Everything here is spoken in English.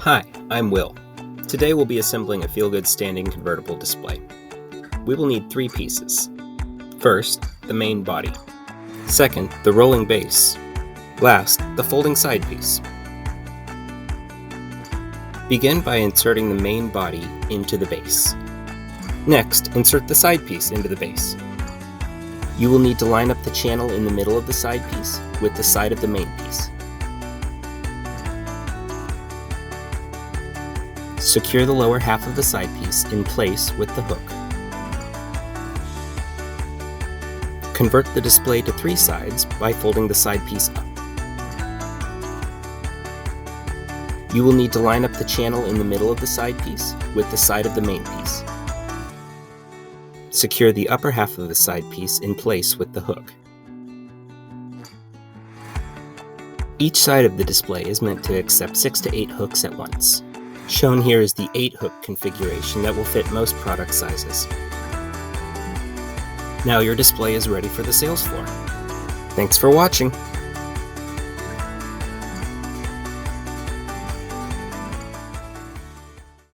Hi, I'm Will. Today we'll be assembling a Feelgoodz standing convertible display. We will need 3 pieces. First, the main body. Second, the rolling base. Last, the folding side piece. Begin by inserting the main body into the base. Next, insert the side piece into the base. You will need to line up the channel in the middle of the side piece with the side of the main piece. Secure the lower half of the side piece in place with the hook. Convert the display to 3 sides by folding the side piece up. You will need to line up the channel in the middle of the side piece with the side of the main piece. Secure the upper half of the side piece in place with the hook. Each side of the display is meant to accept 6 to 8 hooks at once. Shown here is the 8-hook configuration that will fit most product sizes. Now your display is ready for the sales floor. Thanks for watching.